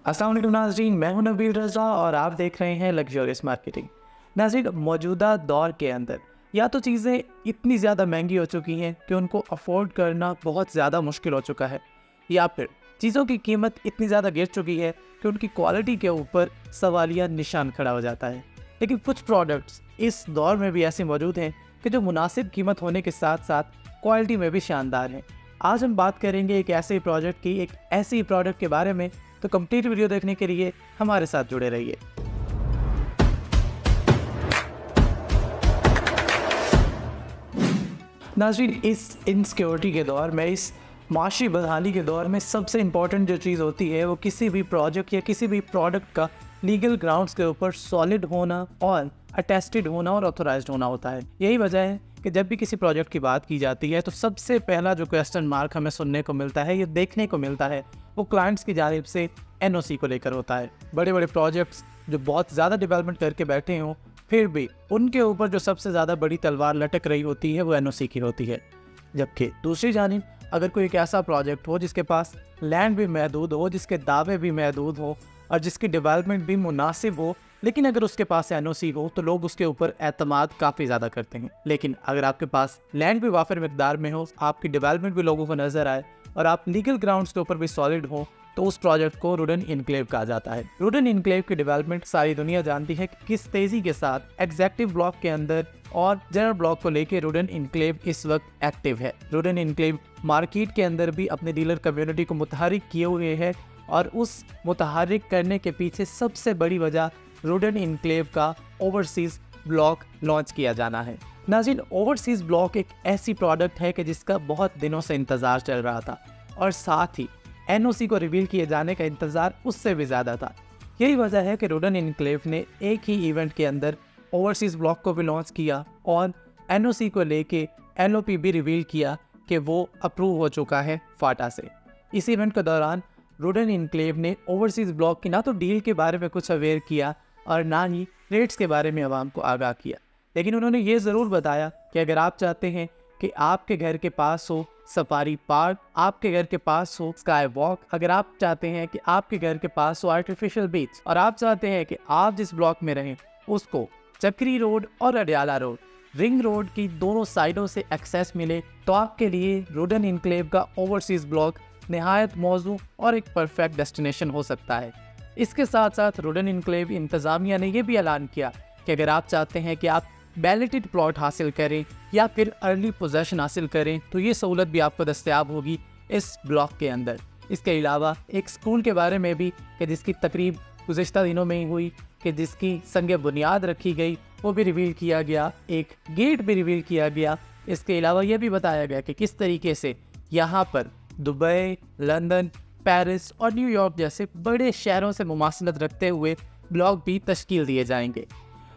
अस्सलाम वालेकुम नाज़रीन, मैं हूं नबील रज़ा और आप देख रहे हैं लग्जरियस मार्केटिंग। नाज़रीन, मौजूदा दौर के अंदर या तो चीज़ें इतनी ज़्यादा महंगी हो चुकी हैं कि उनको अफोर्ड करना बहुत ज़्यादा मुश्किल हो चुका है, या फिर चीज़ों की कीमत इतनी ज़्यादा गिर चुकी है कि उनकी क्वालिटी के ऊपर सवालिया निशान खड़ा हो जाता है। लेकिन कुछ प्रोडक्ट्स इस दौर में भी ऐसे मौजूद हैं कि जो मुनासिब कीमत होने के साथ साथ क्वालिटी में भी शानदार हैं। आज हम बात करेंगे एक ऐसे प्रोजेक्ट की, एक ऐसी प्रोडक्ट के बारे में, तो कंप्लीट वीडियो देखने के लिए हमारे साथ जुड़े रहिए। नाज़रीन, इस इनसिक्योरिटी के दौर में, इस माशी बदहाली के दौर में सबसे इम्पॉर्टेंट जो चीज़ होती है वो किसी भी प्रोजेक्ट या किसी भी प्रोडक्ट का लीगल ग्राउंड्स के ऊपर सॉलिड होना और अटेस्टेड होना और ऑथोराइज्ड होना होता है। यही वजह है कि जब भी किसी प्रोजेक्ट की बात की जाती है तो सबसे पहला जो क्वेश्चन मार्क हमें सुनने को मिलता है, ये देखने को मिलता है, वो क्लाइंट्स की जानिब से एनओसी को लेकर होता है। बड़े बड़े प्रोजेक्ट्स जो बहुत ज़्यादा डेवलपमेंट करके बैठे हों, फिर भी उनके ऊपर जो सबसे ज़्यादा बड़ी तलवार लटक रही होती है वो एनओसी की होती है। जबकि दूसरी जानिब अगर कोई एक ऐसा प्रोजेक्ट हो जिसके पास लैंड भी महदूद हो, जिसके दावे भी महदूद हो और जिसकी डेवलपमेंट भी मुनासिब हो, लेकिन अगर उसके पास एनओसी हो तो लोग उसके ऊपर एतमाद काफ़ी ज़्यादा करते हैं। लेकिन अगर आपके पास लैंड भी वाफिर मिकदार में हो, आपकी डेवलपमेंट भी लोगों को नज़र आए और आप लीगल ग्राउंड्स के ऊपर भी सॉलिड हो, तो उस प्रोजेक्ट को रुडन इनक्लेव कहा जाता है। रुडन इनक्लेव की डेवलपमेंट सारी दुनिया जानती है कि किस तेज़ी के साथ एग्जेक्टिव ब्लॉक के अंदर और जनरल ब्लॉक को लेके रुडन इनक्लेव इस वक्त एक्टिव है। रुडन इनक्लेव मार्केट के अंदर भी अपने डीलर कम्युनिटी को मुतहरिक किए हुए है और उस मुतहरिक करने के पीछे सबसे बड़ी वजह रुडन इनक्लेव का ओवरसीज़ ब्लॉक लॉन्च किया जाना है। नाज़रीन, ओवरसीज़ ब्लॉक एक ऐसी प्रोडक्ट है कि जिसका बहुत दिनों से इंतज़ार चल रहा था और साथ ही एनओसी को रिवील किए जाने का इंतज़ार उससे भी ज़्यादा था। यही वजह है कि रुडन इनक्लेव ने एक ही इवेंट के अंदर ओवरसीज़ ब्लॉक को भी लॉन्च किया और एनओसी को लेके एलओपी भी रिवील किया कि वो अप्रूव हो चुका है फाटा से। इस इवेंट के दौरान रुडन इनक्लेव ने ओवरसीज़ ब्लॉक की ना तो डील के बारे में कुछ अवेयर किया और ना ही रेट्स के बारे में आवाम को आगाह किया, लेकिन उन्होंने ये ज़रूर बताया कि अगर आप चाहते हैं कि आपके घर के पास हो सफारी पार्क, आपके घर के पास हो स्काई वॉक, अगर आप चाहते हैं कि आपके घर के पास हो आर्टिफिशियल बीच और आप चाहते हैं कि आप जिस ब्लॉक में रहें उसको चक्री रोड और अडियाला रोड, रिंग रोड की दोनों साइडों से एक्सेस मिले, तो आपके लिए रुडन इनक्लेव का ओवरसीज़ ब्लॉक निहायत मौजू और एक परफेक्ट डेस्टिनेशन हो सकता है। इसके साथ साथ रुडन इनक्लेव इंतज़ामिया ने यह भी ऐलान किया कि अगर आप चाहते हैं कि आप बैलेटेड प्लॉट हासिल करें या फिर अर्ली पोजेशन हासिल करें तो ये सहूलत भी आपको दस्तयाब होगी इस ब्लॉक के अंदर। इसके अलावा एक स्कूल के बारे में भी कि जिसकी तकरीब गुज़िश्ता दिनों में ही हुई, कि जिसकी संग बुनियाद रखी गई, वो भी रिवील किया गया, एक गेट भी रिवील किया गया। इसके अलावा यह भी बताया गया कि किस तरीके से यहाँ पर दुबई, लंदन, पेरिस और न्यूयॉर्क जैसे बड़े शहरों से मुमासलत रखते हुए ब्लॉक भी तश्कील दिए जाएंगे।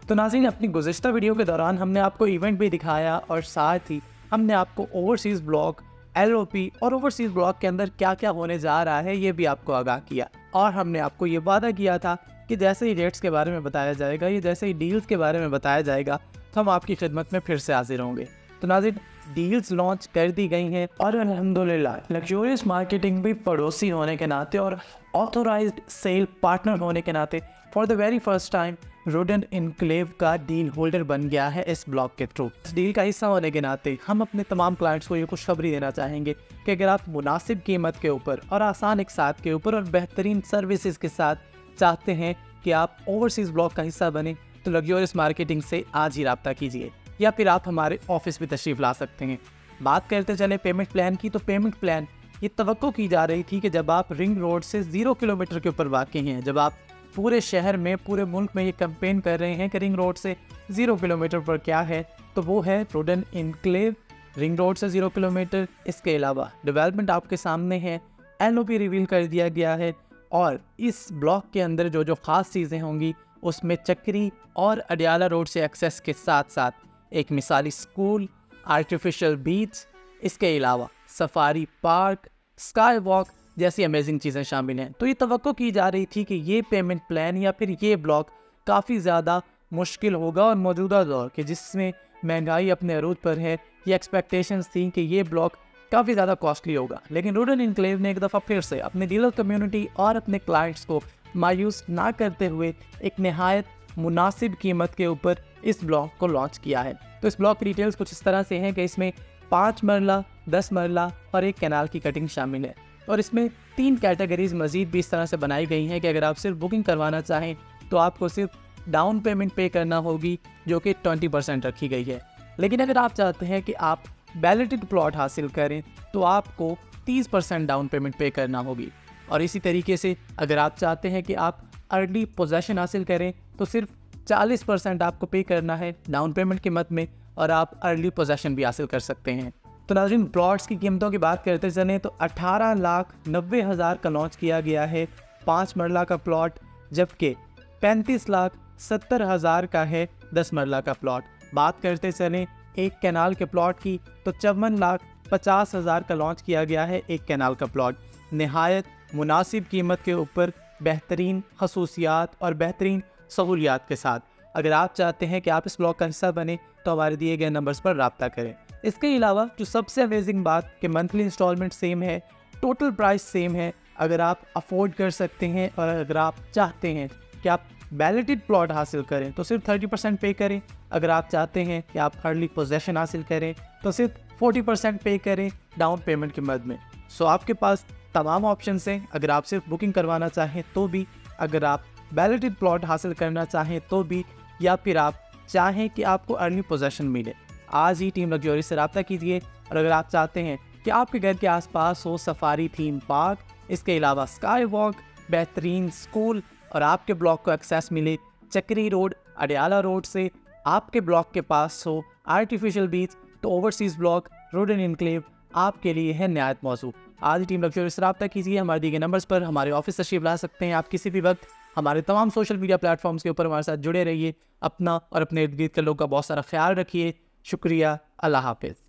तो नाज़रीन, अपनी गुज़िश्ता वीडियो के दौरान हमने आपको इवेंट भी दिखाया और साथ ही हमने आपको ओवरसीज़ ब्लॉक, एलओपी और ओवरसीज़ ब्लॉक के अंदर क्या क्या होने जा रहा है ये भी आपको आगाह किया और हमने आपको ये वादा किया था कि जैसे ही रेट्स के बारे में बताया जाएगा, ये जैसे ही डील्स के बारे में बताया जाएगा, तो हम आपकी खिदमत में फिर से हाजिर होंगे। तो नाज़रीन, डील्स लॉन्च कर दी गई हैं और अल्हम्दुलिल्लाह लग्जरियस मार्केटिंग भी पड़ोसी होने के नाते और ऑथोराइज्ड सेल पार्टनर होने के नाते for the very first time रुडन इनक्लेव का डील होल्डर बन गया है इस ब्लॉक के थ्रू। इस डील का हिस्सा होने के नाते हम अपने तमाम क्लाइंट्स को ये खुशखबरी देना चाहेंगे कि अगर आप मुनासिब कीमत के ऊपर और आसान एक साथ के ऊपर और बेहतरीन सर्विसेज के साथ चाहते हैं कि आप ओवरसीज़ ब्लॉक का हिस्सा बने, तो लग्जरियस मार्केटिंग से आज ही रब्ता कीजिए या फिर आप हमारे ऑफिस भी तशरीफ़ ला सकते हैं। बात करते चले पेमेंट प्लान की, तो पेमेंट प्लान ये तवक्को की जा रही थी कि जब आप रिंग रोड से 0 किलोमीटर के ऊपर वाक़ई हैं, जब आप पूरे शहर में, पूरे मुल्क में ये कैंपेन कर रहे हैं कि रिंग रोड से 0 किलोमीटर पर क्या है, तो वो है रुडन इनक्लेव, रिंग रोड से 0 किलोमीटर। इसके अलावा डेवलपमेंट आपके सामने है, एलओपी रिवील कर दिया गया है और इस ब्लॉक के अंदर जो जो ख़ास चीज़ें होंगी उसमें चक्री और अडियाला रोड से एक्सेस के साथ साथ एक मिसाली स्कूल, आर्टिफिशियल बीच, इसके अलावा सफारी पार्क, स्काई वॉक जैसी अमेजिंग चीज़ें शामिल हैं। तो ये तवक्को की जा रही थी कि ये पेमेंट प्लान या फिर ये ब्लॉक काफ़ी ज़्यादा मुश्किल होगा और मौजूदा दौर के जिसमें महंगाई अपने अरूज पर है, ये एक्सपेक्टेशंस थी कि ये ब्लॉक काफ़ी ज़्यादा कॉस्टली होगा। लेकिन रूडन इनक्लेव ने एक दफ़ा फिर से अपने डीलर कम्युनिटी और अपने क्लाइंट्स को मायूस ना करते हुए एक नहायत मुनासिब कीमत के ऊपर इस ब्लॉक को लॉन्च किया है। तो इस ब्लॉक की डिटेल्स कुछ इस तरह से हैं कि इसमें 5 मरला, 10 मरला और एक कैनाल की कटिंग शामिल है। और इसमें 3 कैटेगरीज मज़ीद भी इस तरह से बनाई गई हैं कि अगर आप सिर्फ बुकिंग करवाना चाहें तो आपको सिर्फ डाउन पेमेंट पे करना होगी, जो कि 20% रखी गई है। लेकिन अगर आप चाहते हैं कि आप बैलेटेड प्लॉट हासिल करें तो आपको 30% डाउन पेमेंट पे करना होगी। और इसी तरीके से अगर आप चाहते हैं कि आप अर्ली पोजेशन हासिल करें तो सिर्फ 40% आपको पे करना है डाउन पेमेंट के मद में, और आप अर्ली पोजेशन भी हासिल कर सकते हैं। तो नाज़रीन, प्लॉट्स की कीमतों की बात करते चलें तो 18,90,000 का लॉन्च किया गया है 5 मरला का प्लॉट, जबकि 35,70,000 का है 10 मरला का प्लॉट। बात करते चलें एक कैनाल के प्लॉट की तो 54,50,000 का लॉन्च किया गया है एक कैनाल का प्लॉट। नहायत मुनासिब कीमत के ऊपर बेहतरीन खसूसियात और बेहतरीन सहूलियात के साथ। अगर आप चाहते हैं कि आप इस ब्लॉग का हिस्सा बने तो हमारे दिए गए नंबर्स पर रब्ता करें। इसके अलावा जो सबसे अमेजिंग बात कि मंथली इंस्टॉलमेंट सेम है, टोटल प्राइस सेम है। अगर आप अफोर्ड कर सकते हैं और अगर आप चाहते हैं कि आप बैलेटेड प्लॉट हासिल करें तो सिर्फ 30% पे करें। अगर आप चाहते हैं कि आप अर्ली पोजेशन हासिल करें तो सिर्फ 40% पे करें डाउन पेमेंट के मद में। सो आपके पास तमाम ऑप्शंस हैं। अगर आप सिर्फ बुकिंग करवाना चाहें तो भी, अगर आप बैलेटेड प्लॉट हासिल करना चाहें तो भी, या फिर आप चाहें कि आपको अर्ली पोजेशन मिले, आज ही टीम लग्जरी से रब्ता कीजिए। और अगर आप चाहते हैं कि आपके घर के आसपास हो सफारी थीम पार्क, इसके अलावा स्काई वॉक, बेहतरीन स्कूल और आपके ब्लॉक को एक्सेस मिले चक्री रोड, अडियाला रोड से, आपके ब्लॉक के पास हो आर्टिफिशियल बीच, तो ओवरसीज़ ब्लॉक रूडन इनक्लेव आपके लिए है नहायत मौजू। आज ही टीम लग्जरी से रब्ता कीजिए। हमारे दिए गए नंबर्स पर हमारे ऑफिस तशरीफ ला सकते हैं। आप किसी भी वक्त हमारे तमाम सोशल मीडिया प्लेटफॉर्म्स के ऊपर हमारे साथ जुड़े रहिए। अपना और अपने इर्द गिर्द के लोगों का बहुत सारा ख्याल रखिए। शुक्रिया। अल्लाह हाफिज़।